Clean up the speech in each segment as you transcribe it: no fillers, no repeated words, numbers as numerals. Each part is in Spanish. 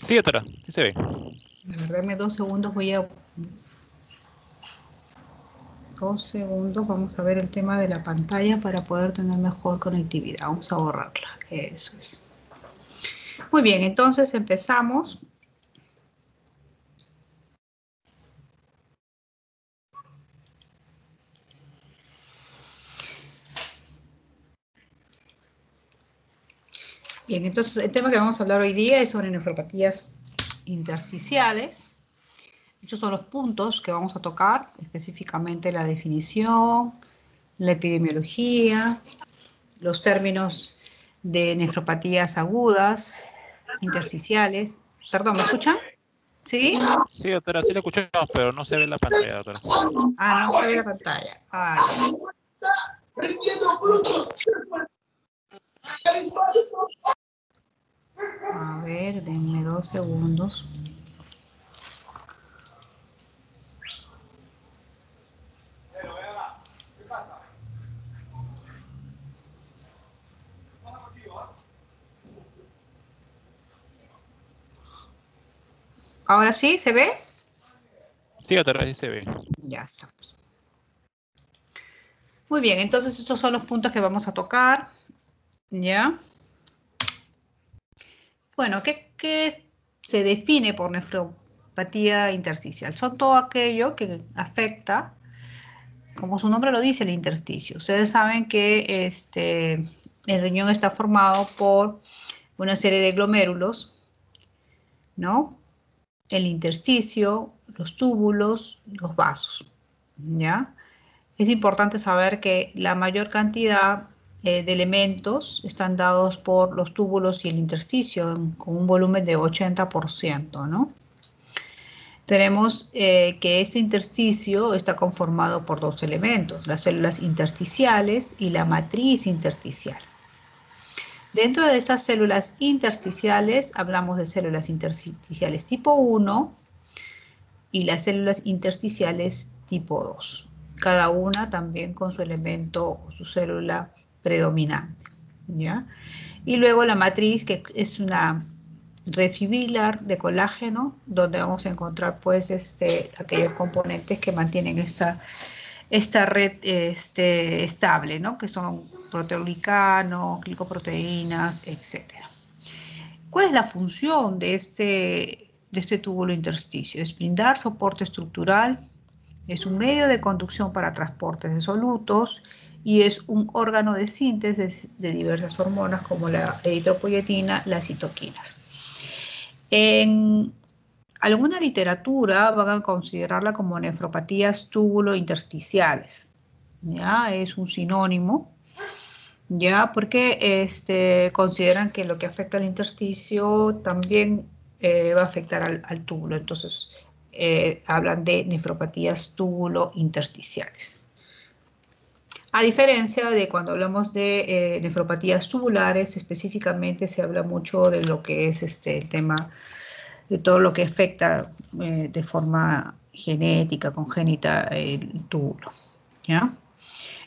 Sí, doctora, sí se ve. De verdad, dame 2 segundos, voy a... 2 segundos, vamos a ver el tema de la pantalla para poder tener mejor conectividad. Vamos a borrarla, eso es. Muy bien, entonces empezamos. Bien, entonces el tema que vamos a hablar hoy día es sobre nefropatías intersticiales. Estos son los puntos que vamos a tocar, específicamente la definición, la epidemiología, los términos de nefropatías agudas, intersticiales. Perdón, ¿me escuchan? ¿Sí? Sí, doctora, sí la escuchamos, pero no se ve la pantalla, doctora. Ah, no se ve la pantalla. Ah, a ver, denme 2 segundos. ¿Ahora sí? ¿Se ve? Sí, doctora, sí se ve. Ya está. Muy bien, entonces estos son los puntos que vamos a tocar. ¿Ya? Bueno, ¿qué se define por nefropatía intersticial? Son todo aquello que afecta, como su nombre lo dice, el intersticio. Ustedes saben que el riñón está formado por una serie de glomérulos, ¿no? El intersticio, los túbulos, los vasos, ¿ya? Es importante saber que la mayor cantidad de elementos están dados por los túbulos y el intersticio, con un volumen de 80%, ¿no? Tenemos que este intersticio está conformado por 2 elementos, las células intersticiales y la matriz intersticial. Dentro de estas células intersticiales hablamos de células intersticiales tipo 1 y las células intersticiales tipo 2, cada una también con su elemento o su célula predominante, ¿ya? Y luego la matriz, que es una red fibrilar de colágeno, donde vamos a encontrar pues aquellos componentes que mantienen esta red estable, ¿no? Que son proteoglicanos, glicoproteínas, etc. ¿Cuál es la función de este túbulo intersticio? Es brindar soporte estructural, es un medio de conducción para transportes de solutos y es un órgano de síntesis de diversas hormonas como la eritropoyetina, las citoquinas. En alguna literatura van a considerarla como nefropatías túbulo-intersticiales. ¿Ya? Es un sinónimo, ¿ya? Porque consideran que lo que afecta al intersticio también va a afectar al túbulo. Entonces, hablan de nefropatías túbulo-intersticiales. A diferencia de cuando hablamos de nefropatías tubulares, específicamente se habla mucho de lo que es el tema de todo lo que afecta de forma genética, congénita, el túbulo, ¿ya?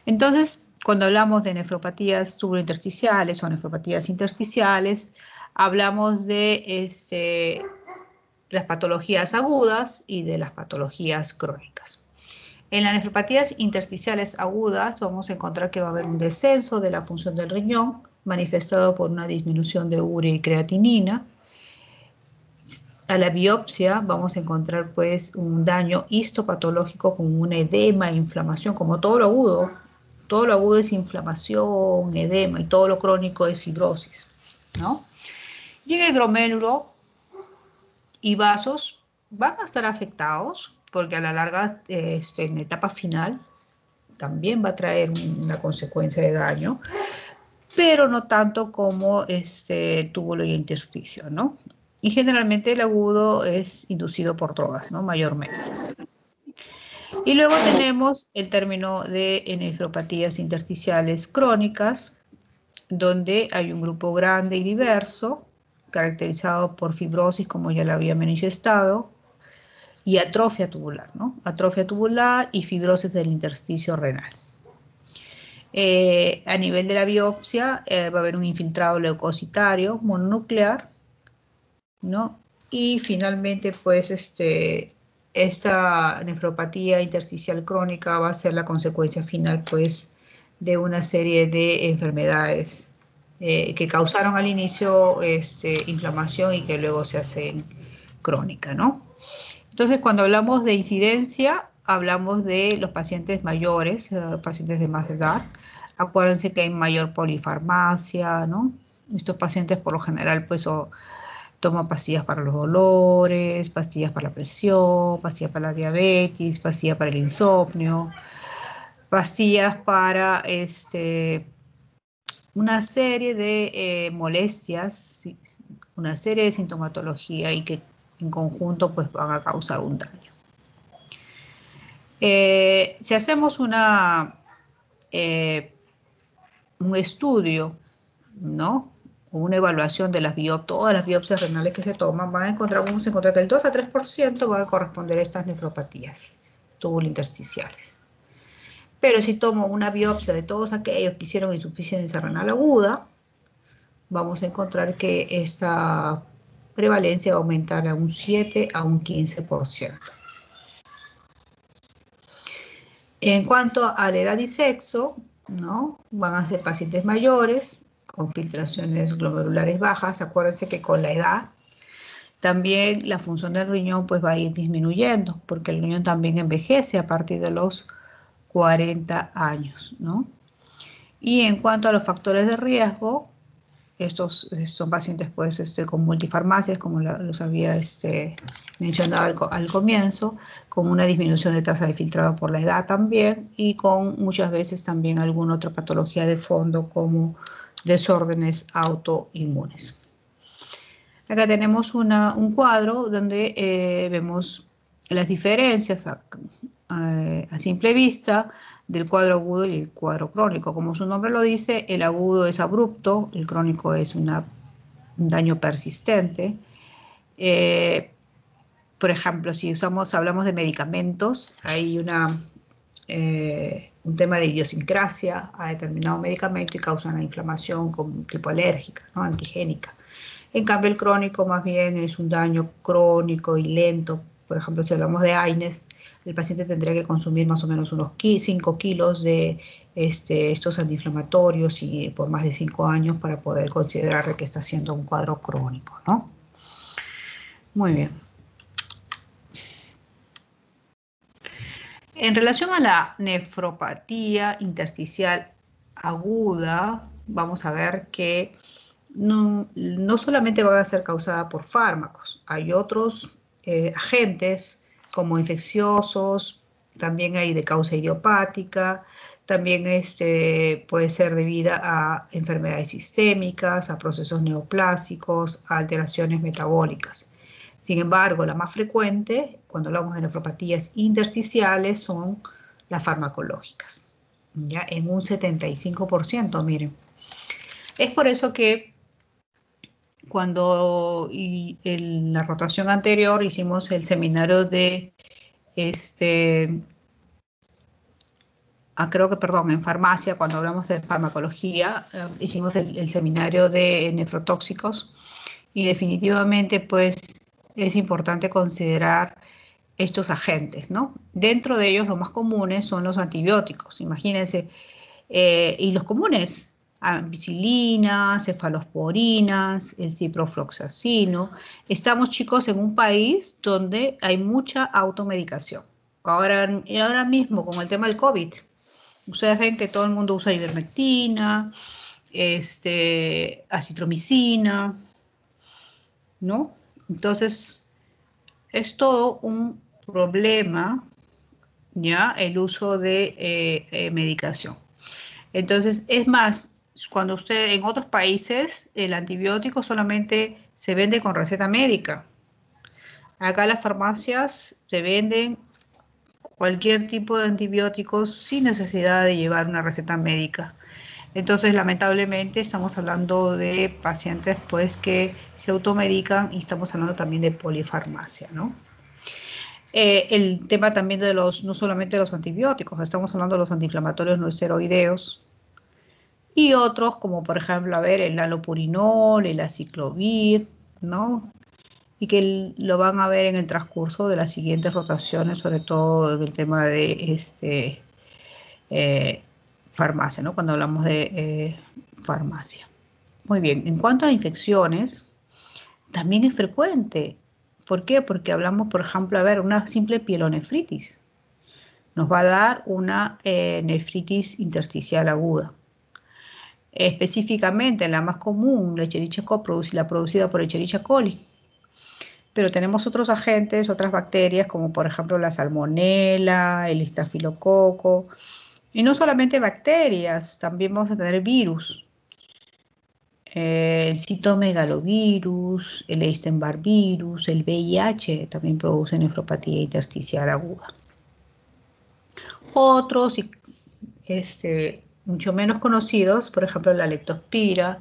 Entonces, cuando hablamos de nefropatías tubulointersticiales o nefropatías intersticiales, hablamos de las patologías agudas y de las patologías crónicas. En las nefropatías intersticiales agudas vamos a encontrar que va a haber un descenso de la función del riñón manifestado por una disminución de urea y creatinina. A la biopsia vamos a encontrar pues un daño histopatológico con un edema e inflamación, como todo lo agudo. Todo lo agudo es inflamación, edema, y todo lo crónico es fibrosis, ¿no? Y en el glomérulo y vasos van a estar afectados porque a la larga, en la etapa final, también va a traer una consecuencia de daño, pero no tanto como el túbulo y el intersticio, ¿no? Y generalmente el agudo es inducido por drogas, ¿no? Mayormente. Y luego tenemos el término de nefropatías intersticiales crónicas, donde hay un grupo grande y diverso, caracterizado por fibrosis, como ya lo había manifestado, y atrofia tubular, ¿no? Atrofia tubular y fibrosis del intersticio renal. A nivel de la biopsia va a haber un infiltrado leucocitario mononuclear, ¿no? Y finalmente, pues, esta nefropatía intersticial crónica va a ser la consecuencia final, pues, de una serie de enfermedades que causaron al inicio inflamación y que luego se hacen crónica, ¿no? Entonces, cuando hablamos de incidencia, hablamos de los pacientes mayores, pacientes de más edad. Acuérdense que hay mayor polifarmacia, ¿no? Estos pacientes por lo general, pues, toman pastillas para los dolores, pastillas para la presión, pastillas para la diabetes, pastillas para el insomnio, pastillas para una serie de molestias, sí, una serie de sintomatología y que en conjunto pues van a causar un daño. Si hacemos un estudio, ¿no? O una evaluación de todas las biopsias renales que se toman, vamos a encontrar que el 2 a 3% van a corresponder a estas nefropatías tubulointersticiales. Pero si tomo una biopsia de todos aquellos que hicieron insuficiencia renal aguda, vamos a encontrar que esta prevalencia va a aumentar a un 7 a un 15%. En cuanto a la edad y sexo, ¿no? Van a ser pacientes mayores con filtraciones glomerulares bajas. Acuérdense que con la edad también la función del riñón pues va a ir disminuyendo, porque el riñón también envejece a partir de los 40 años, ¿no? Y en cuanto a los factores de riesgo, estos son pacientes pues, con multifarmacias, como los había mencionado al comienzo, con una disminución de tasa de filtrado por la edad también, y con muchas veces también alguna otra patología de fondo como desórdenes autoinmunes. Acá tenemos un cuadro donde vemos las diferencias a simple vista del cuadro agudo y el cuadro crónico. Como su nombre lo dice, el agudo es abrupto, el crónico es un daño persistente. Por ejemplo, si hablamos de medicamentos, hay un tema de idiosincrasia a determinado medicamento y causa una inflamación como tipo alérgica, ¿no? Antigénica. En cambio, el crónico más bien es un daño crónico y lento. Por ejemplo, si hablamos de AINES, el paciente tendría que consumir más o menos unos 5 kilos de estos antiinflamatorios y por más de 5 años para poder considerar que está haciendo un cuadro crónico, ¿no? Muy bien. En relación a la nefropatía intersticial aguda, vamos a ver que no solamente va a ser causada por fármacos, hay otros agentes como infecciosos, también hay de causa idiopática, también puede ser debida a enfermedades sistémicas, a procesos neoplásicos, a alteraciones metabólicas. Sin embargo, la más frecuente, cuando hablamos de nefropatías intersticiales, son las farmacológicas, ¿ya? En un 75%, miren. Es por eso que cuando en la rotación anterior hicimos el seminario de, creo que, perdón, en farmacia, cuando hablamos de farmacología, hicimos el seminario de nefrotóxicos y definitivamente, pues, es importante considerar estos agentes, ¿no? Dentro de ellos, los más comunes son los antibióticos, imagínense, y los comunes, ampicilina, cefalosporinas, el ciprofloxacino. Estamos, chicos, en un país donde hay mucha automedicación. Ahora mismo, con el tema del COVID, ustedes ven que todo el mundo usa ivermectina, acitromicina, ¿no? Entonces, es todo un problema, ¿ya? El uso de medicación. Entonces, es más, cuando usted en otros países el antibiótico solamente se vende con receta médica. Acá las farmacias se venden cualquier tipo de antibióticos sin necesidad de llevar una receta médica. Entonces, lamentablemente, estamos hablando de pacientes pues que se automedican y estamos hablando también de polifarmacia, ¿no? El tema también de no solamente de los antibióticos, estamos hablando de los antiinflamatorios no esteroideos y otros como por ejemplo, a ver, el allopurinol, el aciclovir, ¿no? y que lo van a ver en el transcurso de las siguientes rotaciones, sobre todo en el tema de farmacia, ¿no? Cuando hablamos de farmacia. Muy bien, en cuanto a infecciones, también es frecuente. ¿Por qué? Porque hablamos, por ejemplo, a ver, una simple pielonefritis. Nos va a dar una nefritis intersticial aguda. Específicamente, la más común, la Escherichia coli, la producida por Escherichia coli. Pero tenemos otros agentes, otras bacterias, como por ejemplo la salmonela, el estafilococo. Y no solamente bacterias, también vamos a tener virus. El citomegalovirus, el Epstein-Barr virus, el VIH también produce nefropatía intersticial aguda. Otros, mucho menos conocidos, por ejemplo la leptospira,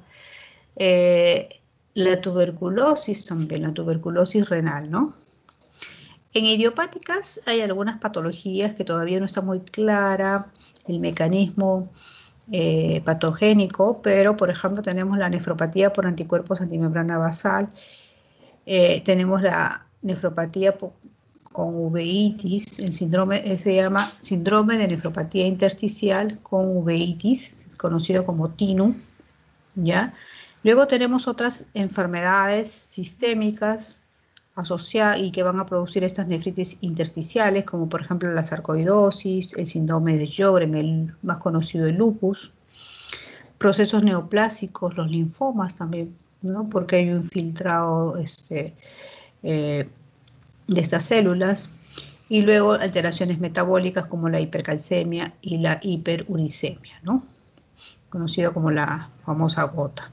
la tuberculosis también, la tuberculosis renal, ¿no? En idiopáticas hay algunas patologías que todavía no está muy clara el mecanismo patogénico, pero por ejemplo tenemos la nefropatía por anticuerpos antimembrana basal, tenemos la nefropatía con uveitis, el síndrome se llama síndrome de nefropatía intersticial con uveitis, conocido como TINU, ¿ya? Luego tenemos otras enfermedades sistémicas asociadas y que van a producir estas nefritis intersticiales, como por ejemplo la sarcoidosis, el síndrome de Sjögren, el más conocido, el lupus, procesos neoplásicos, los linfomas también, ¿no? Porque hay un infiltrado de estas células, y luego alteraciones metabólicas como la hipercalcemia y la hiperuricemia, ¿no? Conocido como la famosa gota.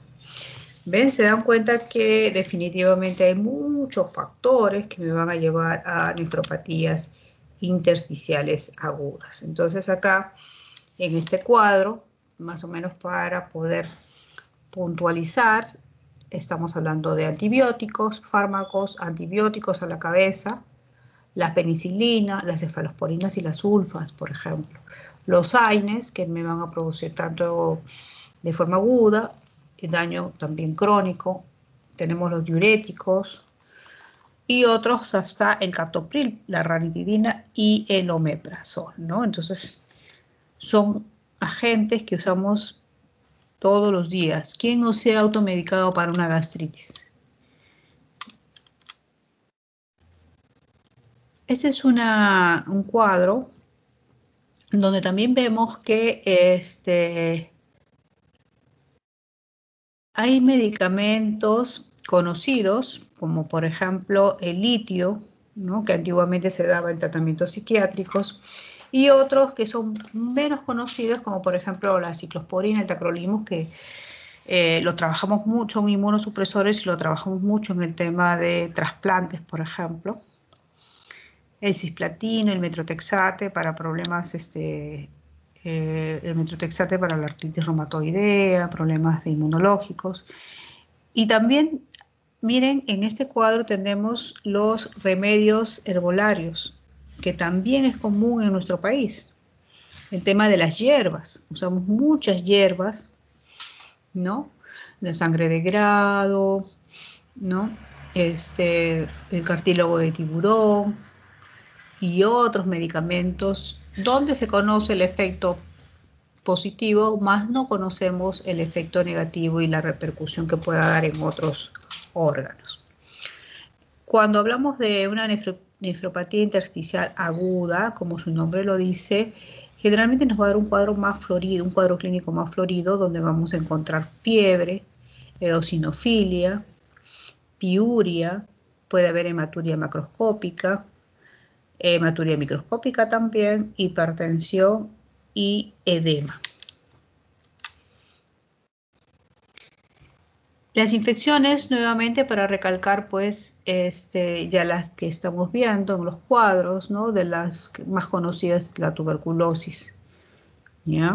¿Ven? Se dan cuenta que definitivamente hay muchos factores que me van a llevar a nefropatías intersticiales agudas. Entonces acá, en este cuadro, más o menos para poder puntualizar, estamos hablando de antibióticos, fármacos, antibióticos a la cabeza, la penicilina, las cefalosporinas y las sulfas, por ejemplo. Los AINES, que me van a producir tanto de forma aguda, daño también crónico. Tenemos los diuréticos y otros hasta el captopril, la ranitidina y el omeprazol, ¿no? Entonces, son agentes que usamos todos los días. ¿Quién no se ha automedicado para una gastritis? Este es un cuadro donde también vemos que hay medicamentos conocidos, como por ejemplo el litio, ¿no? Que antiguamente se daba en tratamientos psiquiátricos, y otros que son menos conocidos, como por ejemplo la ciclosporina, el tacrolimus, que lo trabajamos mucho en inmunosupresores y lo trabajamos mucho en el tema de trasplantes, por ejemplo. El cisplatino, el metrotexate para problemas, el metrotexate para la artritis reumatoidea, problemas inmunológicos. Y también, miren, en este cuadro tenemos los remedios herbolarios, que también es común en nuestro país. El tema de las hierbas, usamos muchas hierbas, ¿no? La sangre de grado, ¿no? El cartílago de tiburón y otros medicamentos donde se conoce el efecto positivo, más no conocemos el efecto negativo y la repercusión que pueda dar en otros órganos. Cuando hablamos de una nefropatía intersticial aguda, como su nombre lo dice, generalmente nos va a dar un cuadro más florido, un cuadro clínico más florido, donde vamos a encontrar fiebre, eosinofilia, piuria, puede haber hematuria macroscópica, hematuria microscópica también, hipertensión y edema. Las infecciones, nuevamente, para recalcar, pues, ya las que estamos viendo en los cuadros, ¿no? De las más conocidas, la tuberculosis, ¿ya?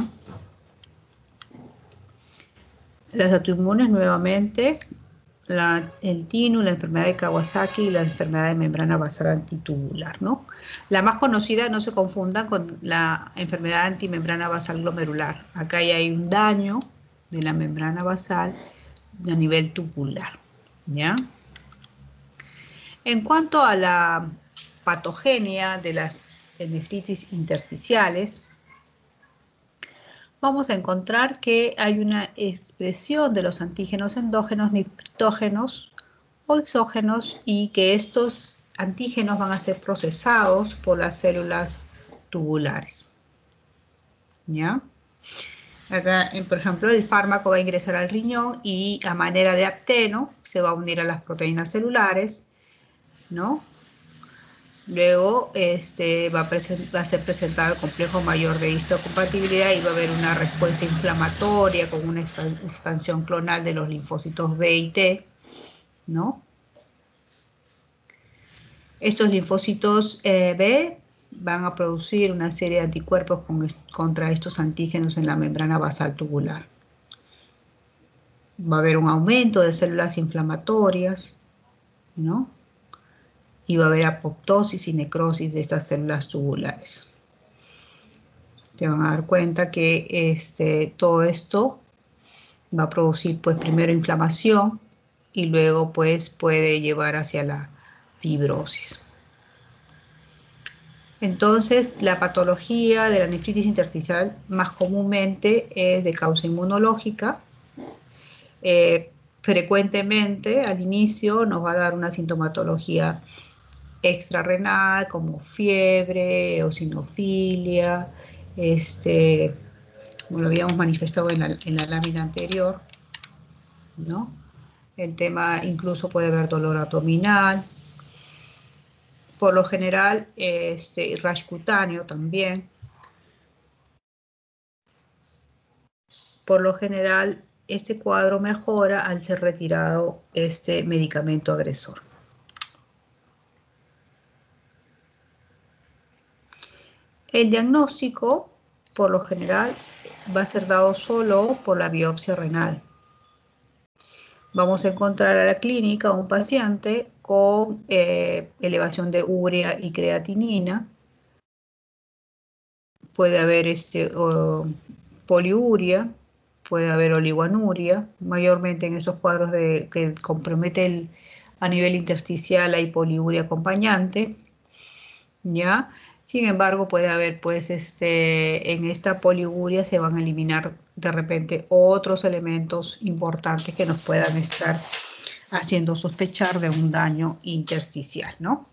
Las autoinmunes, nuevamente, el TINU, la enfermedad de Kawasaki y la enfermedad de membrana basal antitubular, ¿no? La más conocida, no se confundan con la enfermedad antimembrana basal glomerular. Acá ya hay un daño de la membrana basal a nivel tubular, ¿ya? En cuanto a la patogenia de las nefritis intersticiales, vamos a encontrar que hay una expresión de los antígenos endógenos, nefritógenos o exógenos, y que estos antígenos van a ser procesados por las células tubulares. ¿Ya? Acá, por ejemplo, el fármaco va a ingresar al riñón y a manera de apteno se va a unir a las proteínas celulares, ¿no? Luego va a ser presentado el complejo mayor de histocompatibilidad y va a haber una respuesta inflamatoria con una expansión clonal de los linfocitos B y T, ¿no? Estos linfocitos B van a producir una serie de anticuerpos contra estos antígenos en la membrana basal tubular. Va a haber un aumento de células inflamatorias, ¿no? Y va a haber apoptosis y necrosis de estas células tubulares. Se van a dar cuenta que todo esto va a producir pues primero inflamación y luego pues puede llevar hacia la fibrosis. Entonces, la patología de la nefritis intersticial más comúnmente es de causa inmunológica. Frecuentemente al inicio nos va a dar una sintomatología extrarrenal como fiebre, eosinofilia, como lo habíamos manifestado en la lámina anterior, ¿no? El tema incluso puede haber dolor abdominal. Por lo general, rash cutáneo también. Por lo general, este cuadro mejora al ser retirado este medicamento agresor. El diagnóstico, por lo general, va a ser dado solo por la biopsia renal. Vamos a encontrar a la clínica un paciente con elevación de urea y creatinina. Puede haber poliuria, puede haber oligoanuria. Mayormente en esos cuadros que compromete a nivel intersticial hay poliuria acompañante, ¿ya? Sin embargo, puede haber, pues, en esta poliuria se van a eliminar de repente otros elementos importantes que nos puedan estar haciendo sospechar de un daño intersticial, ¿no?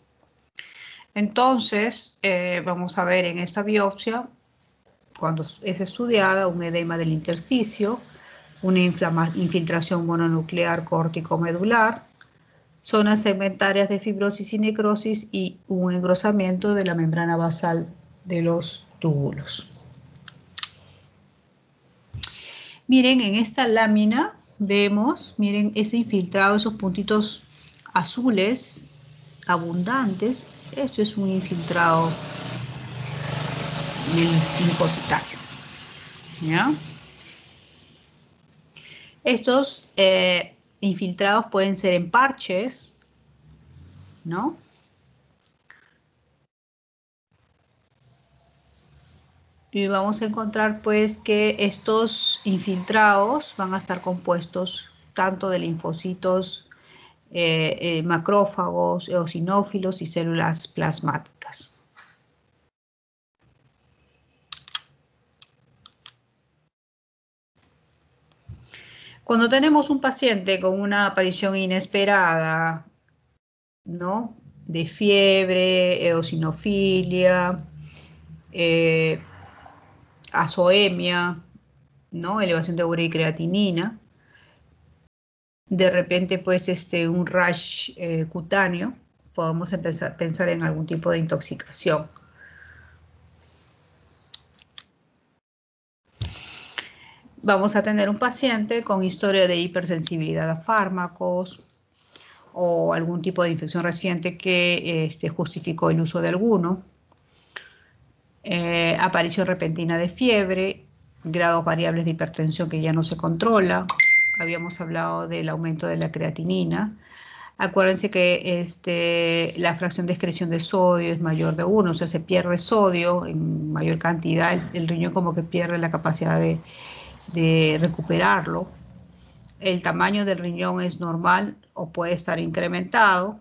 Entonces, vamos a ver en esta biopsia, cuando es estudiada, un edema del intersticio, una infiltración mononuclear córtico-medular, zonas segmentarias de fibrosis y necrosis y un engrosamiento de la membrana basal de los túbulos. Miren, en esta lámina vemos, miren, ese infiltrado, esos puntitos azules abundantes. Esto es un infiltrado linfocitario, ¿ya? Estos infiltrados pueden ser en parches, ¿no? Y vamos a encontrar pues que estos infiltrados van a estar compuestos tanto de linfocitos, macrófagos, eosinófilos y células plasmáticas. Cuando tenemos un paciente con una aparición inesperada, ¿no? De fiebre, eosinofilia, azoemia, ¿no? Elevación de urea y creatinina. De repente, pues, un rash cutáneo, podemos empezar a pensar en algún tipo de intoxicación. Vamos a tener un paciente con historia de hipersensibilidad a fármacos o algún tipo de infección reciente que justificó el uso de alguno. Aparición repentina de fiebre, grados variables de hipertensión que ya no se controla. Habíamos hablado del aumento de la creatinina. Acuérdense que la fracción de excreción de sodio es mayor de 1, o sea, se pierde sodio en mayor cantidad. El riñón como que pierde la capacidad de recuperarlo. El tamaño del riñón es normal o puede estar incrementado.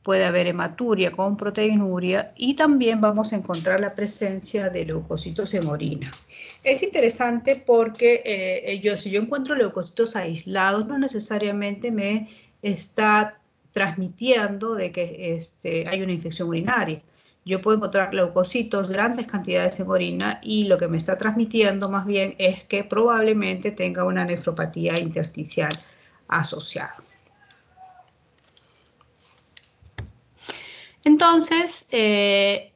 puede haber hematuria con proteinuria y también vamos a encontrar la presencia de leucocitos en orina. Es interesante porque si yo encuentro leucocitos aislados, no necesariamente me está transmitiendo de que hay una infección urinaria. Yo puedo encontrar leucocitos, grandes cantidades en orina, y lo que me está transmitiendo más bien es que probablemente tenga una nefropatía intersticial asociada. Entonces, en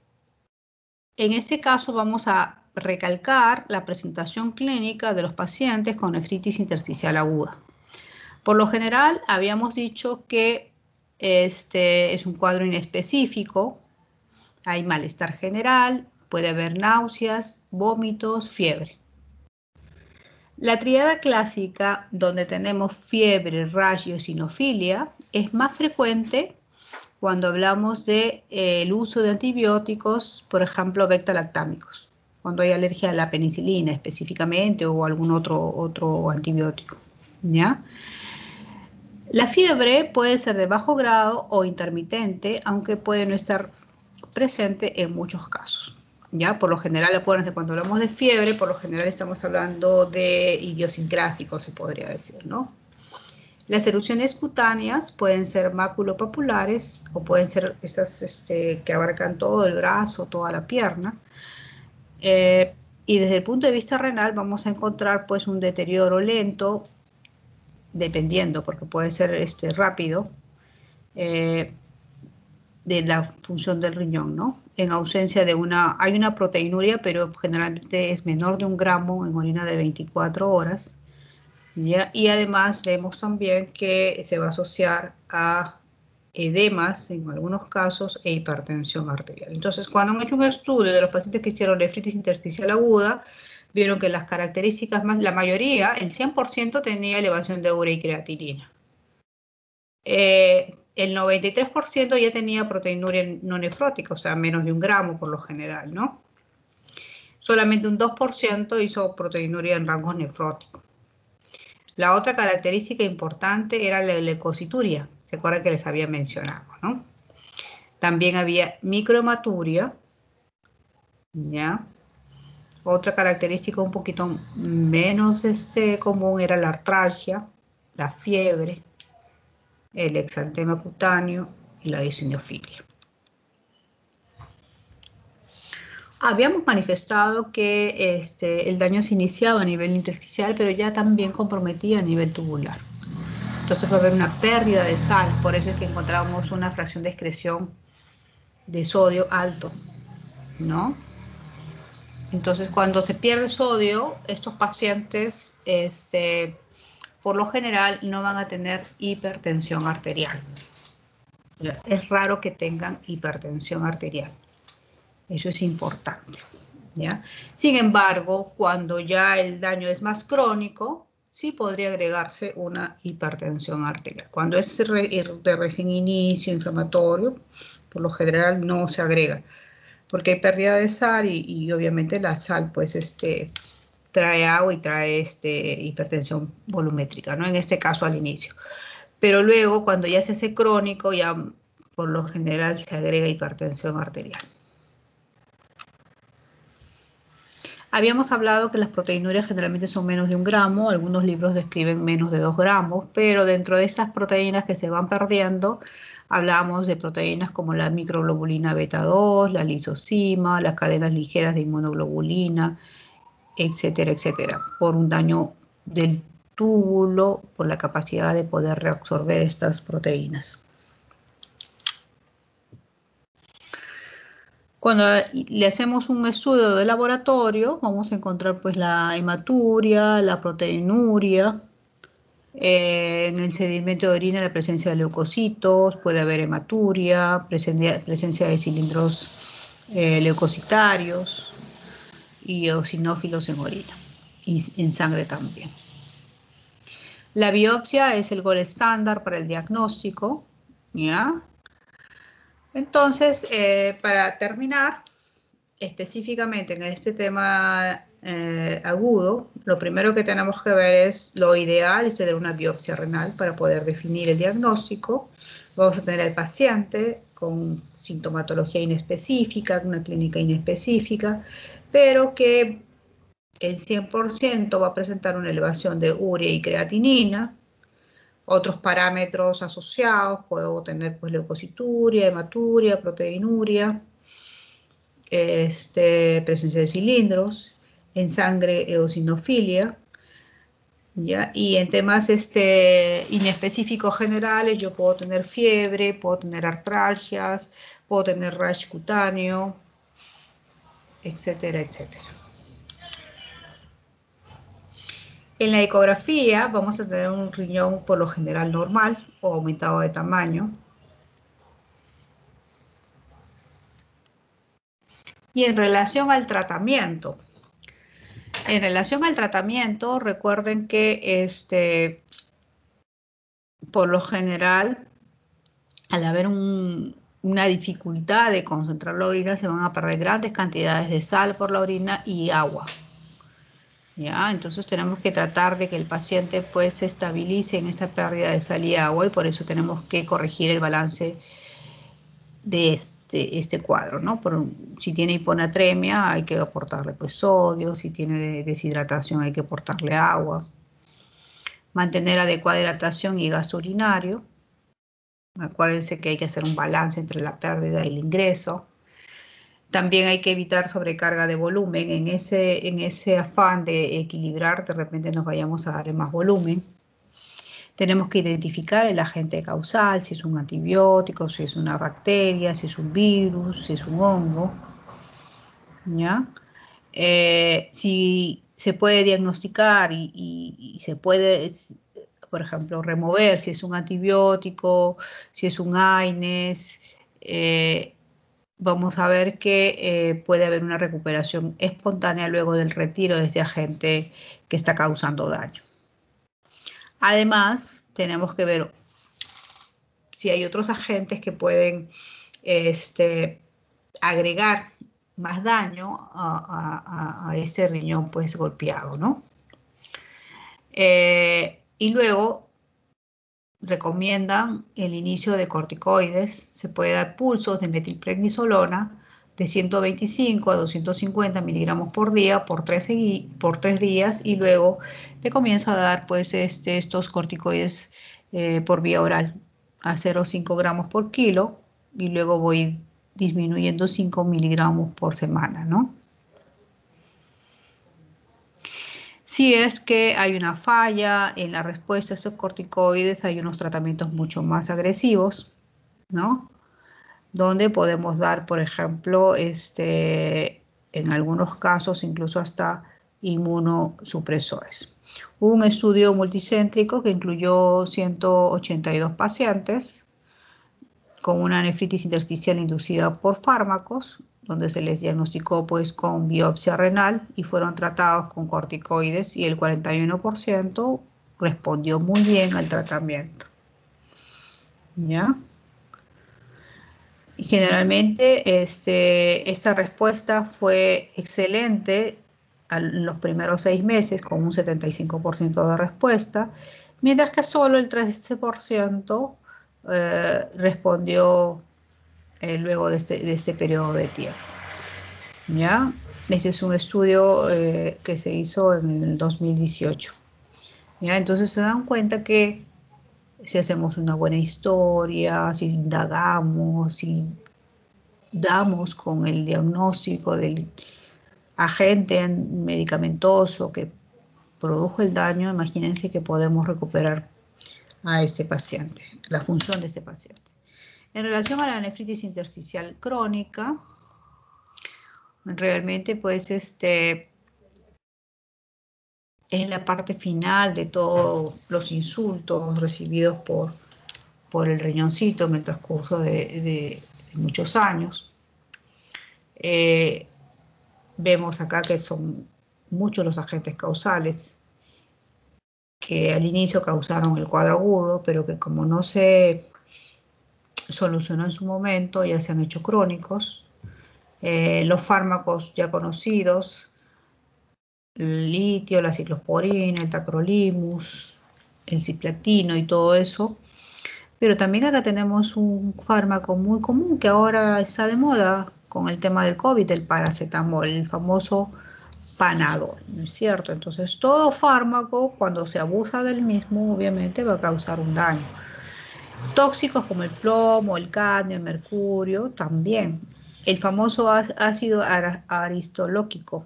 este caso vamos a recalcar la presentación clínica de los pacientes con nefritis intersticial aguda. Por lo general, habíamos dicho que este es un cuadro inespecífico, hay malestar general, puede haber náuseas, vómitos, fiebre. La tríada clásica, donde tenemos fiebre, rash y eosinofilia, es más frecuente cuando hablamos del uso de antibióticos, por ejemplo, beta-lactámicos, cuando hay alergia a la penicilina específicamente o algún otro antibiótico, ¿ya? La fiebre puede ser de bajo grado o intermitente, aunque puede no estar presente en muchos casos. ¿Ya? Por lo general, acuérdense, cuando hablamos de fiebre, por lo general estamos hablando de idiosincrásico, se podría decir, ¿no? Las erupciones cutáneas pueden ser maculopapulares o pueden ser esas que abarcan todo el brazo, toda la pierna. Y desde el punto de vista renal vamos a encontrar pues un deterioro lento, dependiendo, porque puede ser rápido, de la función del riñón, ¿no? En ausencia de hay una proteinuria, pero generalmente es menor de 1 gramo en orina de 24 horas. ¿Ya? Y además vemos también que se va a asociar a edemas en algunos casos e hipertensión arterial. Entonces, cuando han hecho un estudio de los pacientes que hicieron nefritis intersticial aguda, vieron que las características la mayoría, el 100% tenía elevación de urea y creatinina. El 93% ya tenía proteinuria no nefrótica, o sea, menos de 1 gramo por lo general, ¿no? Solamente un 2% hizo proteinuria en rangos nefróticos. La otra característica importante era la leucocituria, se acuerdan que les había mencionado, ¿no? También había microhematuria, ¿ya? Otra característica un poquito menos común era la artralgia, la fiebre, el exantema cutáneo y la eosinofilia. Habíamos manifestado que el daño se iniciaba a nivel intersticial, pero ya también comprometía a nivel tubular. Entonces va a haber una pérdida de sal, por eso es que encontramos una fracción de excreción de sodio alto, ¿no? Entonces cuando se pierde sodio, estos pacientes por lo general no van a tener hipertensión arterial. Es raro que tengan hipertensión arterial. Eso es importante, ¿ya? Sin embargo, cuando ya el daño es más crónico, sí podría agregarse una hipertensión arterial. Cuando es de recién inicio, inflamatorio, por lo general no se agrega, porque hay pérdida de sal y obviamente la sal, pues, trae agua y trae hipertensión volumétrica, ¿no? En este caso al inicio. Pero luego, cuando ya se hace crónico, ya por lo general se agrega hipertensión arterial. Habíamos hablado que las proteinurias generalmente son menos de 1 gramo, algunos libros describen menos de 2 gramos, pero dentro de estas proteínas que se van perdiendo, hablamos de proteínas como la microglobulina beta 2, la lisozima, las cadenas ligeras de inmunoglobulina, etcétera, etcétera, por un daño del túbulo, por la capacidad de poder reabsorber estas proteínas. Cuando le hacemos un estudio de laboratorio, vamos a encontrar pues la hematuria, la proteinuria, en el sedimento de orina la presencia de leucocitos, puede haber hematuria, presencia de cilindros leucocitarios y eosinófilos en orina y en sangre también. La biopsia es el gold estándar para el diagnóstico, ¿ya? Entonces, para terminar, específicamente en este tema agudo, lo primero que tenemos que ver es lo ideal es tener una biopsia renal para poder definir el diagnóstico. Vamos a tener al paciente con sintomatología inespecífica, una clínica inespecífica, pero que el 100% va a presentar una elevación de urea y creatinina. Otros parámetros asociados, puedo tener pues leucocituria, hematuria, proteinuria, presencia de cilindros, en sangre eosinofilia, ¿ya? Y en temas inespecíficos generales yo puedo tener fiebre, puedo tener artralgias, puedo tener rash cutáneo, etcétera, etcétera. En la ecografía vamos a tener un riñón por lo general normal o aumentado de tamaño. Y en relación al tratamiento, recuerden que por lo general, al haber una dificultad de concentrar la orina, se van a perder grandes cantidades de sal por la orina y agua. ¿Ya? Entonces tenemos que tratar de que el paciente pues se estabilice en esta pérdida de sal y agua, y por eso tenemos que corregir el balance de este cuadro, ¿no? Si tiene hiponatremia hay que aportarle pues sodio, si tiene deshidratación hay que aportarle agua, mantener adecuada hidratación y gasto urinario. Acuérdense que hay que hacer un balance entre la pérdida y el ingreso. También hay que evitar sobrecarga de volumen. En ese afán de equilibrar, de repente nos vayamos a darle más volumen. Tenemos que identificar el agente causal, si es un antibiótico, si es una bacteria, si es un virus, si es un hongo, ¿ya? Si se puede diagnosticar y se puede, por ejemplo, remover si es un antibiótico, si es un AINES, vamos a ver que puede haber una recuperación espontánea luego del retiro de este agente que está causando daño. Además, tenemos que ver si hay otros agentes que pueden agregar más daño a ese riñón pues golpeado, ¿no? Y luego recomiendan el inicio de corticoides. Se puede dar pulsos de metilprednisolona de 125 a 250 miligramos por día por 3 días, y luego le comienza a dar pues estos corticoides por vía oral a 0,5 gramos por kilo, y luego voy disminuyendo 5 miligramos por semana, ¿no? Si es que hay una falla en la respuesta a estos corticoides, hay unos tratamientos mucho más agresivos, ¿no? Donde podemos dar, por ejemplo, en algunos casos incluso hasta inmunosupresores. Hubo un estudio multicéntrico que incluyó 182 pacientes con una nefritis intersticial inducida por fármacos, donde se les diagnosticó pues con biopsia renal y fueron tratados con corticoides, y el 41% respondió muy bien al tratamiento. ¿Ya? Y generalmente esta respuesta fue excelente en los primeros 6 meses, con un 75% de respuesta, mientras que solo el 13% respondió luego de este periodo de tiempo. ¿Ya? Este es un estudio que se hizo en el 2018. ¿Ya? Entonces se dan cuenta que si hacemos una buena historia, si indagamos, si damos con el diagnóstico del agente medicamentoso que produjo el daño, imagínense que podemos recuperar a este paciente, la función de este paciente. En relación a la nefritis intersticial crónica, realmente pues es la parte final de todos los insultos recibidos por el riñoncito en el transcurso de muchos años. Vemos acá que son muchos los agentes causales que al inicio causaron el cuadro agudo, pero que como no se solucionó en su momento, ya se han hecho crónicos. Los fármacos ya conocidos el litio, la ciclosporina, el tacrolimus, el cisplatino y todo eso. Pero también acá tenemos un fármaco muy común que ahora está de moda con el tema del COVID, el paracetamol, el famoso Panadol, ¿no es cierto? Entonces, todo fármaco, cuando se abusa del mismo, obviamente va a causar un daño. Tóxicos como el plomo, el cadmio, el mercurio, también. El famoso ácido aristolóquico,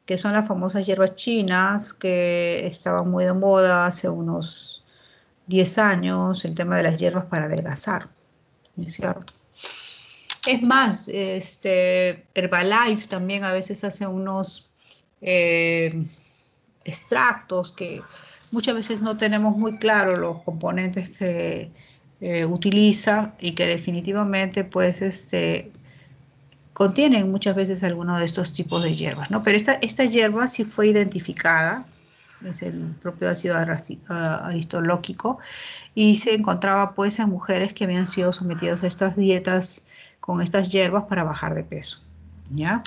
que son las famosas hierbas chinas que estaban muy de moda hace unos 10 años, el tema de las hierbas para adelgazar, ¿no es cierto? Es más, Herbalife también a veces hace unos eh, extractos que muchas veces no tenemos muy claro los componentes que utiliza y que definitivamente pues contienen muchas veces alguno de estos tipos de hierbas, ¿no? Pero esta hierba sí fue identificada, es el propio ácido aristolóquico, y se encontraba pues en mujeres que habían sido sometidas a estas dietas con estas hierbas para bajar de peso, ¿ya?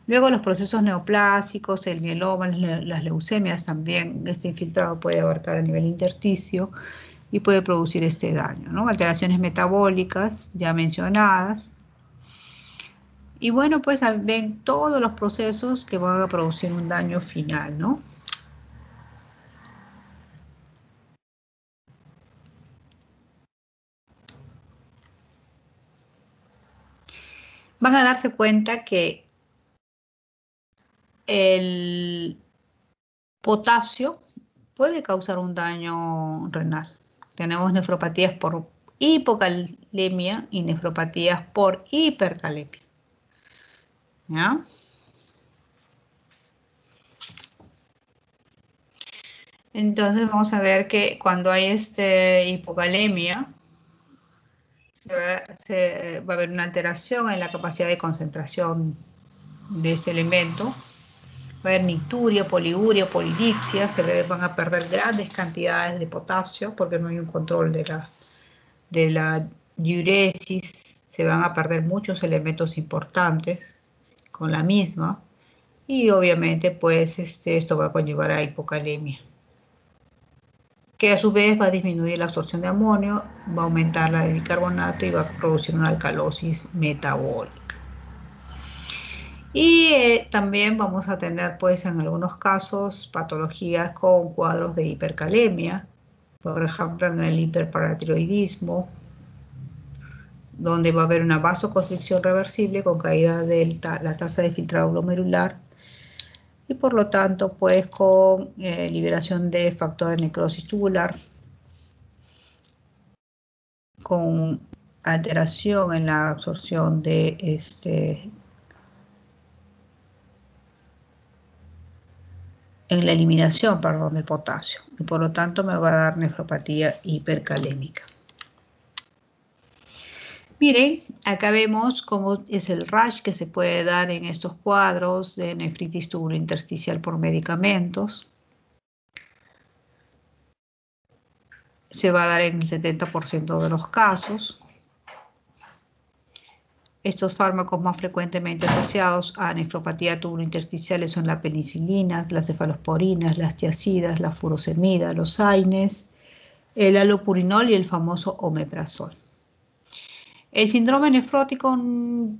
Luego los procesos neoplásicos, el mieloma, las leucemias también, este infiltrado puede abarcar a nivel intersticio y puede producir este daño, ¿no? Alteraciones metabólicas ya mencionadas. Y bueno, pues ven todos los procesos que van a producir un daño final, ¿no? Van a darse cuenta que el potasio puede causar un daño renal. Tenemos nefropatías por hipocalemia y nefropatías por hipercalemia, ¿ya? Entonces vamos a ver que cuando hay hipocalemia, va a haber una alteración en la capacidad de concentración de ese elemento. Va a haber nicturia, poliuria, polidipsia, van a perder grandes cantidades de potasio porque no hay un control de la diuresis, se van a perder muchos elementos importantes con la misma y obviamente pues esto va a conllevar a hipocalemia, que a su vez va a disminuir la absorción de amonio, va a aumentar la de bicarbonato y va a producir una alcalosis metabólica. Y también vamos a tener pues en algunos casos patologías con cuadros de hipercalemia, por ejemplo en el hiperparatiroidismo, donde va a haber una vasoconstricción reversible con caída de la tasa de filtrado glomerular y por lo tanto pues con liberación de factor de necrosis tubular, con alteración en la absorción de en la eliminación, perdón, del potasio y por lo tanto me va a dar nefropatía hipercalémica. Miren, acá vemos cómo es el rash que se puede dar en estos cuadros de nefritis tubulointersticial por medicamentos. Se va a dar en el 70% de los casos. Estos fármacos más frecuentemente asociados a nefropatía tubulointersticiales son la penicilina, las cefalosporinas, las tiazidas, la furosemida, los AINES, el allopurinol y el famoso omeprazol. El síndrome nefrótico no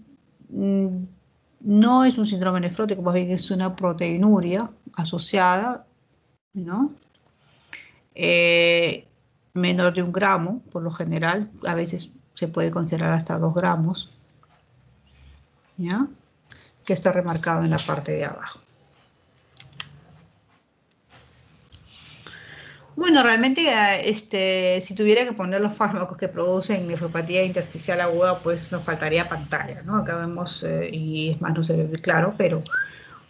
es un síndrome nefrótico, más bien es una proteinuria asociada, ¿no? Menor de 1 gramo, por lo general, a veces se puede considerar hasta 2 gramos, ¿ya? Que está remarcado en la parte de abajo. Bueno, realmente, si tuviera que poner los fármacos que producen nefropatía intersticial aguda, pues nos faltaría pantalla, ¿no? Acá vemos, y es más, no se ve claro, pero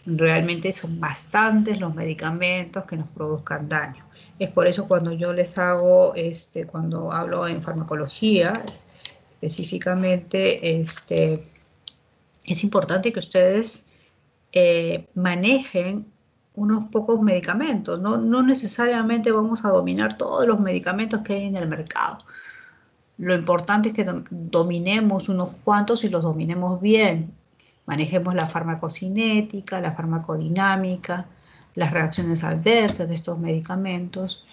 realmente son bastantes los medicamentos que nos produzcan daño. Es por eso cuando yo les hago, cuando hablo en farmacología, específicamente, es importante que ustedes manejen unos pocos medicamentos. No necesariamente vamos a dominar todos los medicamentos que hay en el mercado. Lo importante es que dominemos unos cuantos y los dominemos bien. Manejemos la farmacocinética, la farmacodinámica, las reacciones adversas de estos medicamentos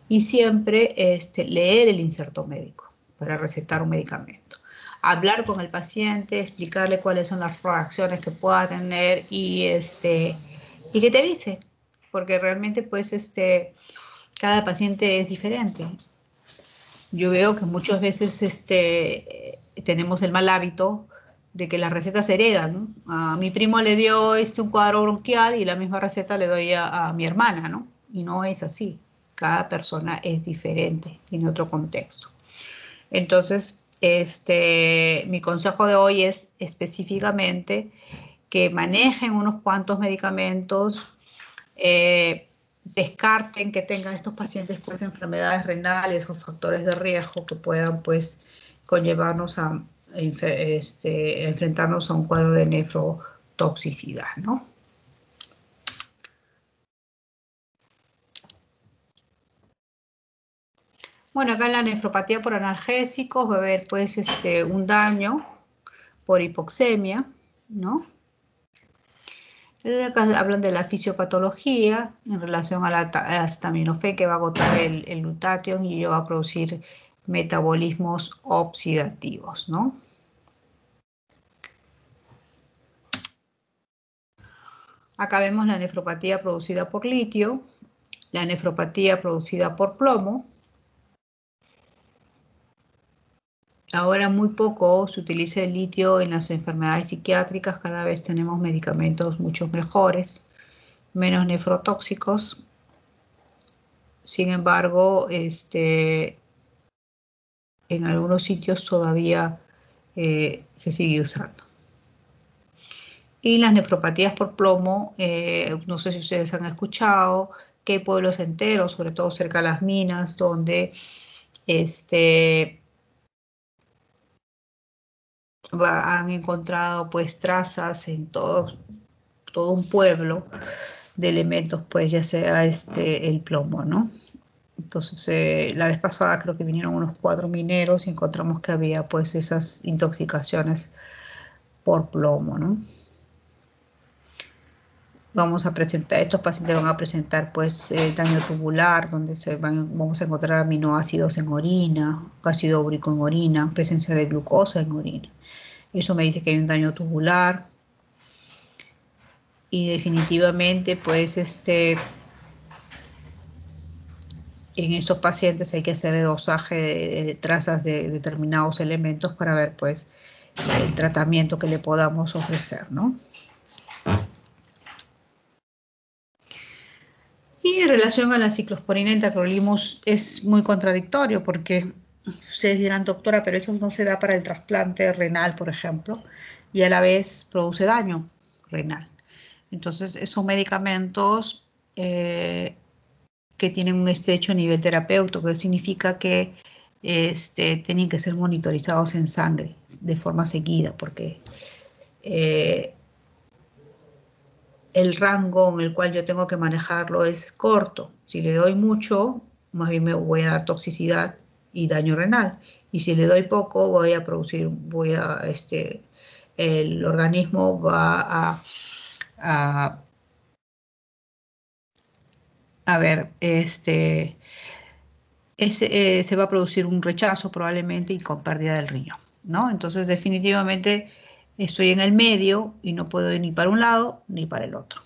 y siempre leer el inserto médico para recetar un medicamento. Hablar con el paciente, explicarle cuáles son las reacciones que pueda tener y que te avise, porque realmente pues cada paciente es diferente. Yo veo que muchas veces tenemos el mal hábito de que las recetas se heredan, ¿no? A mi primo le dio un cuadro bronquial y la misma receta le doy a mi hermana, ¿no? Y no es así. Cada persona es diferente, tiene otro contexto. Entonces, mi consejo de hoy es específicamente que manejen unos cuantos medicamentos, descarten que tengan estos pacientes pues enfermedades renales o factores de riesgo que puedan pues conllevarnos a enfrentarnos a un cuadro de nefrotoxicidad, ¿no? Bueno, acá en la nefropatía por analgésicos va a haber pues un daño por hipoxemia, ¿no? Acá hablan de la fisiopatología en relación a la acetaminofén que va a agotar el glutatión y ello va a producir metabolismos oxidativos, ¿no? Acá vemos la nefropatía producida por litio, la nefropatía producida por plomo. Ahora muy poco se utiliza el litio en las enfermedades psiquiátricas, cada vez tenemos medicamentos mucho mejores, menos nefrotóxicos. Sin embargo, en algunos sitios todavía se sigue usando. Y las nefropatías por plomo, no sé si ustedes han escuchado que hay pueblos enteros, sobre todo cerca de las minas, donde han encontrado pues trazas en todo un pueblo de elementos, pues ya sea el plomo, ¿no? Entonces, la vez pasada creo que vinieron unos 4 mineros y encontramos que había pues esas intoxicaciones por plomo, ¿no? Estos pacientes van a presentar pues daño tubular, donde vamos a encontrar aminoácidos en orina, ácido úrico en orina, presencia de glucosa en orina. Eso me dice que hay un daño tubular y definitivamente pues en estos pacientes hay que hacer el dosaje de trazas de determinados elementos para ver pues el tratamiento que le podamos ofrecer, ¿no? Y en relación a la ciclosporina y tacrolimus es muy contradictorio porque ustedes dirán, doctora, pero eso no se da para el trasplante renal, por ejemplo, y a la vez produce daño renal. Entonces, son medicamentos que tienen un estrecho nivel terapéutico, que significa que tienen que ser monitorizados en sangre de forma seguida, porque el rango en el cual yo tengo que manejarlo es corto. Si le doy mucho, más bien me voy a dar toxicidad y daño renal. Y si le doy poco, el organismo va a ver, se va a producir un rechazo probablemente y con pérdida del riñón, ¿no? Entonces definitivamente estoy en el medio y no puedo ir ni para un lado ni para el otro.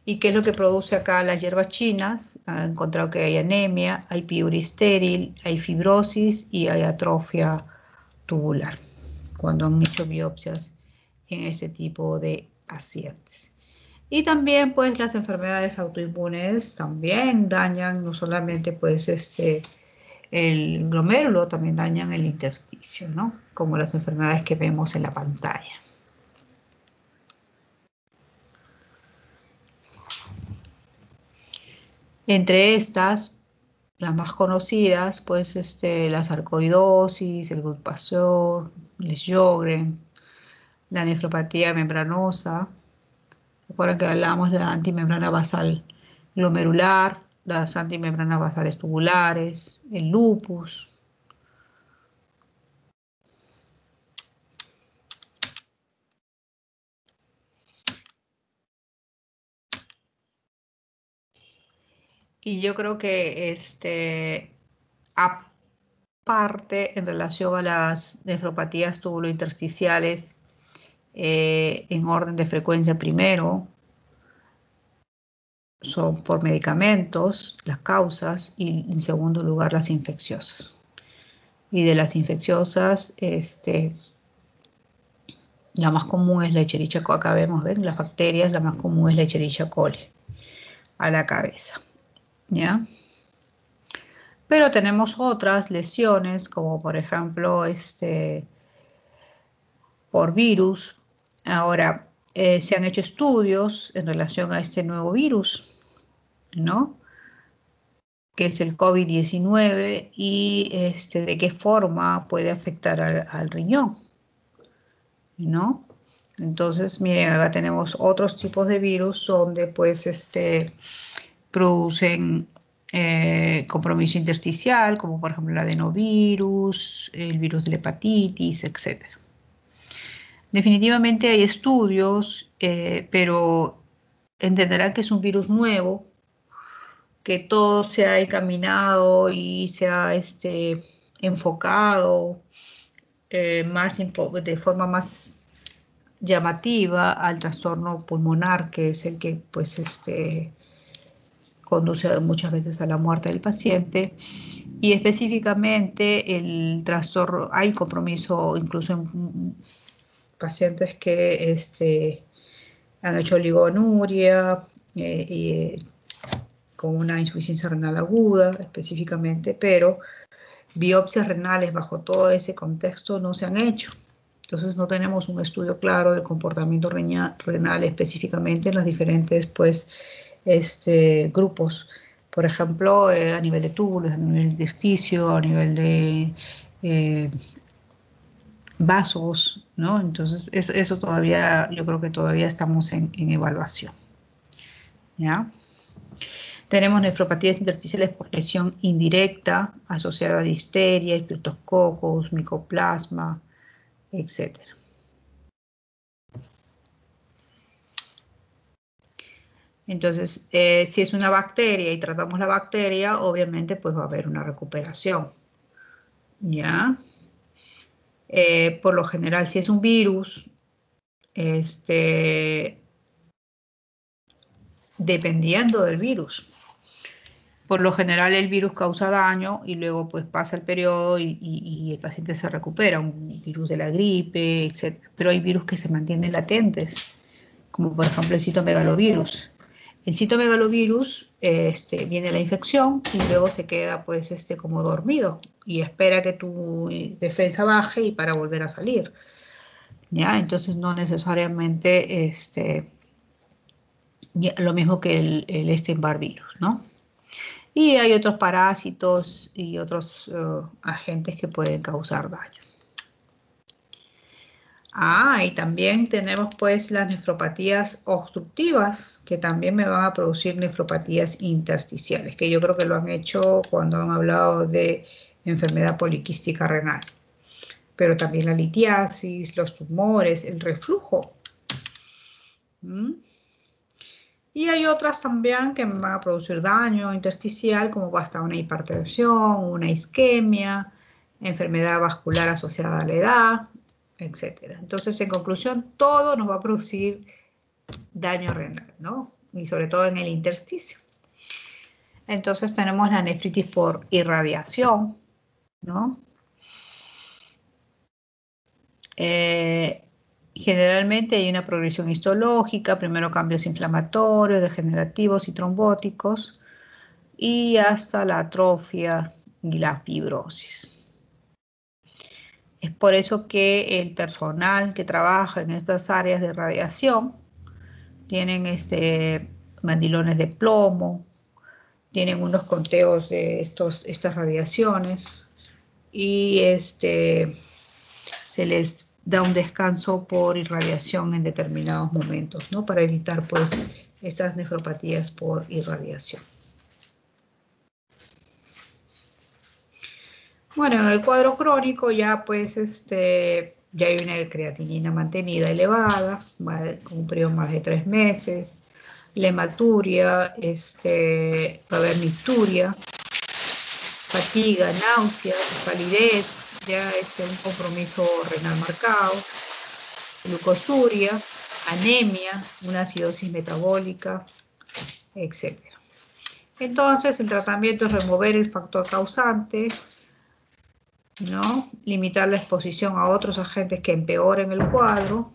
¿Y qué es lo que produce acá las hierbas chinas? Han encontrado que hay anemia, hay piuria estéril, hay fibrosis y hay atrofia tubular, cuando han hecho biopsias en este tipo de pacientes. Y también pues las enfermedades autoinmunes también dañan no solamente pues el glomérulo, también dañan el intersticio, ¿no? Como las enfermedades que vemos en la pantalla. Entre estas, las más conocidas, pues la sarcoidosis, el Gutt-Pasteur, el Sjögren, la nefropatía membranosa. Recuerden que hablábamos de la antimembrana basal glomerular, las antimembranas basales tubulares, el lupus. Y yo creo que aparte en relación a las nefropatías tubulointersticiales, en orden de frecuencia primero, son por medicamentos, las causas, y en segundo lugar las infecciosas. Y de las infecciosas, la más común es la Escherichia coli. Acá vemos, ven, las bacterias, la más común es la Escherichia coli a la cabeza, ¿ya? Pero tenemos otras lesiones, como por ejemplo, por virus. Ahora, se han hecho estudios en relación a este nuevo virus, ¿no? Que es el COVID-19 y de qué forma puede afectar al riñón, ¿no? Entonces, miren, acá tenemos otros tipos de virus donde pues producen compromiso intersticial, como por ejemplo el adenovirus, el virus de la hepatitis, etc. Definitivamente hay estudios, pero entenderán que es un virus nuevo, que todo se ha encaminado y se ha enfocado de forma más llamativa al trastorno pulmonar, que es el que pues conduce muchas veces a la muerte del paciente. Y específicamente el trastorno, hay compromiso incluso en pacientes que han hecho oligonuria con una insuficiencia renal aguda específicamente, pero biopsias renales bajo todo ese contexto no se han hecho. Entonces no tenemos un estudio claro del comportamiento renal específicamente en los diferentes pues, grupos. Por ejemplo, a nivel de túbulos, a nivel de intersticio, a nivel de vasos, ¿no? Entonces eso todavía, yo creo que todavía estamos en evaluación, ¿ya? Tenemos nefropatías intersticiales por lesión indirecta asociada a difteria, estreptococos, micoplasma, etc. Entonces, si es una bacteria y tratamos la bacteria, obviamente pues va a haber una recuperación, ¿ya? Por lo general, si es un virus, dependiendo del virus. Por lo general el virus causa daño y luego pues pasa el periodo y el paciente se recupera, un virus de la gripe, etc. Pero hay virus que se mantienen latentes, como por ejemplo el citomegalovirus. El citomegalovirus, viene la infección y luego se queda pues como dormido y espera que tu defensa baje y para volver a salir, ¿ya? Entonces no necesariamente lo mismo que el Epstein-Barr virus, ¿no? Y hay otros parásitos y otros agentes que pueden causar daño. Y también tenemos pues las nefropatías obstructivas, que también me van a producir nefropatías intersticiales, que yo creo que lo han hecho cuando han hablado de enfermedad poliquística renal. Pero también la litiasis, los tumores, el reflujo. Y hay otras también que me van a producir daño intersticial, como hasta una hipertensión, una isquemia, enfermedad vascular asociada a la edad, etc. Entonces, en conclusión, todo nos va a producir daño renal, ¿no? Y sobre todo en el intersticio. Entonces tenemos la nefritis por irradiación, ¿no? Generalmente hay una progresión histológica, primero cambios inflamatorios, degenerativos y trombóticos, y hasta la atrofia y la fibrosis. Es por eso que el personal que trabaja en estas áreas de radiación tienen mandilones de plomo, tienen unos conteos de estas radiaciones y se les da un descanso por irradiación en determinados momentos, ¿no? Para evitar pues estas nefropatías por irradiación. Bueno, en el cuadro crónico ya pues ya hay una creatinina mantenida elevada, con un periodo más de 3 meses. la hematuria, va a haber nicturia, fatiga, náuseas, palidez, ya un compromiso renal marcado, glucosuria, anemia, una acidosis metabólica, etc. Entonces, el tratamiento es remover el factor causante, ¿no? Limitar la exposición a otros agentes que empeoren el cuadro,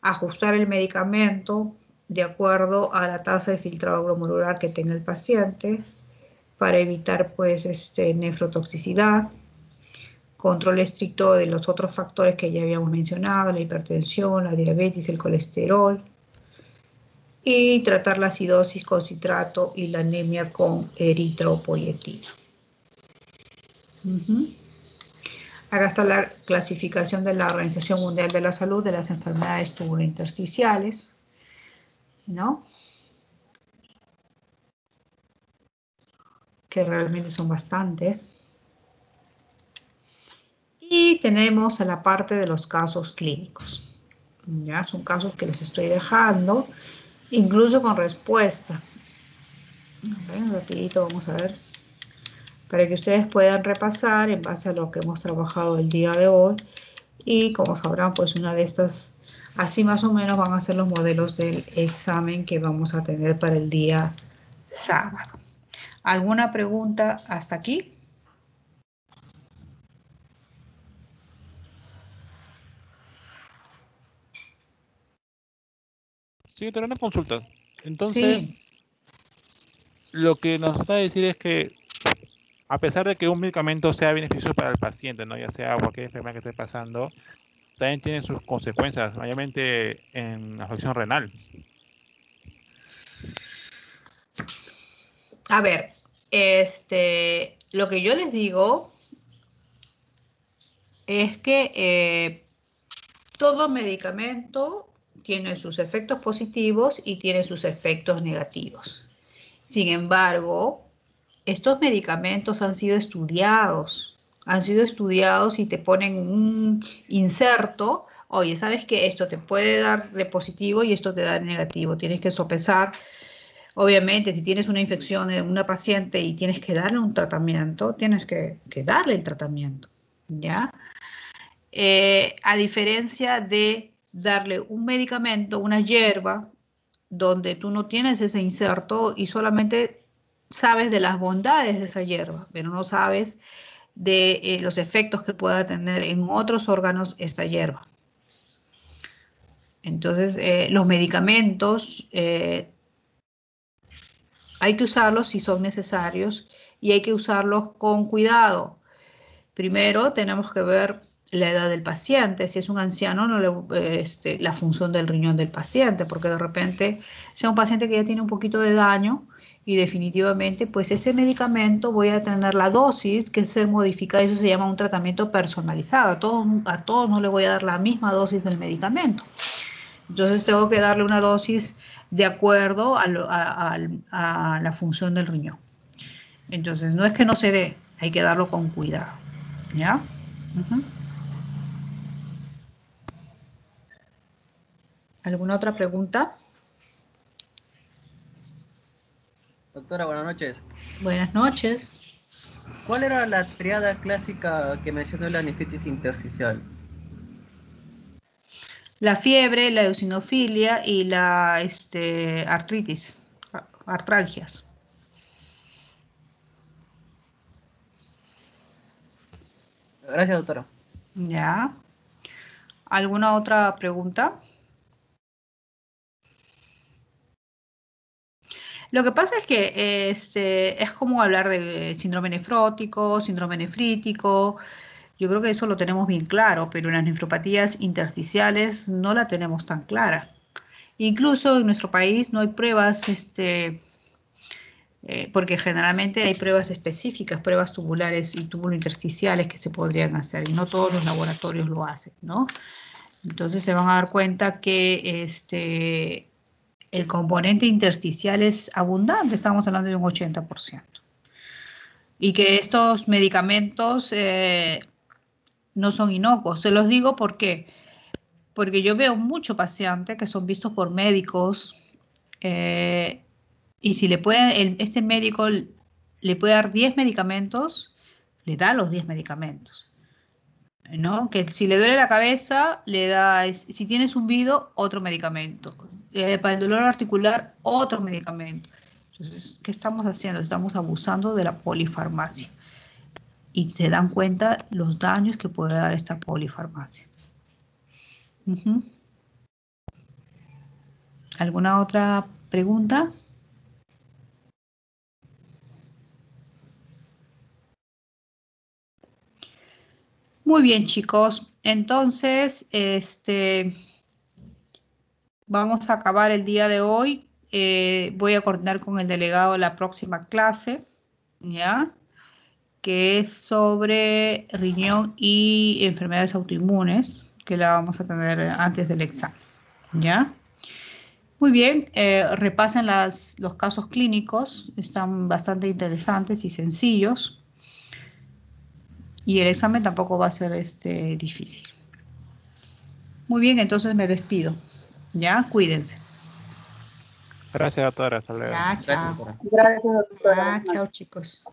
ajustar el medicamento de acuerdo a la tasa de filtrado glomerular que tenga el paciente para evitar pues nefrotoxicidad, control estricto de los otros factores que ya habíamos mencionado, la hipertensión, la diabetes, el colesterol, y tratar la acidosis con citrato y la anemia con eritropoyetina. Acá está la clasificación de la Organización Mundial de la Salud de las enfermedades tubulointersticiales, ¿no? Que realmente son bastantes. Y tenemos a la parte de los casos clínicos. Ya son casos que les estoy dejando, incluso con respuesta. Rapidito vamos a ver, para que ustedes puedan repasar en base a lo que hemos trabajado el día de hoy. Y como sabrán, pues una de estas, así más o menos van a ser los modelos del examen que vamos a tener para el día sábado. ¿Alguna pregunta hasta aquí? Sí, doctora, una consulta. Entonces, Sí. lo que nos trata de decir es que, a pesar de que un medicamento sea beneficioso para el paciente, ¿no? Ya sea cualquier enfermedad que esté pasando, también tiene sus consecuencias, mayormente en la afección renal. A ver, lo que yo les digo es que todo medicamento tiene sus efectos positivos y tiene sus efectos negativos. Sin embargo, estos medicamentos han sido estudiados y te ponen un inserto. Oye, ¿sabes que esto te puede dar de positivo y esto te da de negativo? Tienes que sopesar. Obviamente, si tienes una infección en una paciente y tienes que darle un tratamiento, tienes que darle el tratamiento, ¿ya? A diferencia de darle un medicamento, una hierba, donde tú no tienes ese inserto y solamente sabes de las bondades de esa hierba, pero no sabes de los efectos que pueda tener en otros órganos esta hierba. Entonces, los medicamentos hay que usarlos si son necesarios y hay que usarlos con cuidado. Primero tenemos que ver la edad del paciente, si es un anciano, la función del riñón del paciente, porque de repente sea un paciente que ya tiene un poquito de daño y definitivamente pues ese medicamento voy a tener la dosis que ser modificada, eso se llama un tratamiento personalizado, a todos no le voy a dar la misma dosis del medicamento. Entonces tengo que darle una dosis de acuerdo a la función del riñón. Entonces no es que no se dé, hay que darlo con cuidado, ¿ya? ¿Alguna otra pregunta? Doctora, buenas noches. Buenas noches. ¿Cuál era la triada clásica que mencionó la nefritis intersticial? La fiebre, la eosinofilia y la artritis, artralgias. Gracias, doctora. ¿Ya? ¿Alguna otra pregunta? Lo que pasa es que es como hablar de síndrome nefrótico, síndrome nefrítico. Yo creo que eso lo tenemos bien claro, pero en las nefropatías intersticiales no la tenemos tan clara. Incluso en nuestro país no hay pruebas, porque generalmente hay pruebas específicas, pruebas tubulares y tubulointersticiales que se podrían hacer y no todos los laboratorios lo hacen, ¿no? Entonces se van a dar cuenta que el componente intersticial es abundante, estamos hablando de un 80%. Y que estos medicamentos no son inocuos. Se los digo porque yo veo muchos pacientes que son vistos por médicos Y si le puede, este médico le puede dar 10 medicamentos, le da los 10 medicamentos, ¿no? Que si le duele la cabeza, le da, si tiene zumbido, otro medicamento. Para el dolor articular, otro medicamento. Entonces, ¿qué estamos haciendo? Estamos abusando de la polifarmacia. Y se dan cuenta los daños que puede dar esta polifarmacia. ¿Alguna otra pregunta? Muy bien, chicos. Entonces, vamos a acabar el día de hoy. Voy a coordinar con el delegado la próxima clase, ¿ya? Que es sobre riñón y enfermedades autoinmunes, que la vamos a tener antes del examen, ¿ya? Muy bien, repasen los casos clínicos, están bastante interesantes y sencillos. Y el examen tampoco va a ser difícil. Muy bien, entonces me despido. Ya, cuídense. Gracias, doctora. Hasta luego. Ya, chao. Gracias, doctora. Ya, chao, chicos.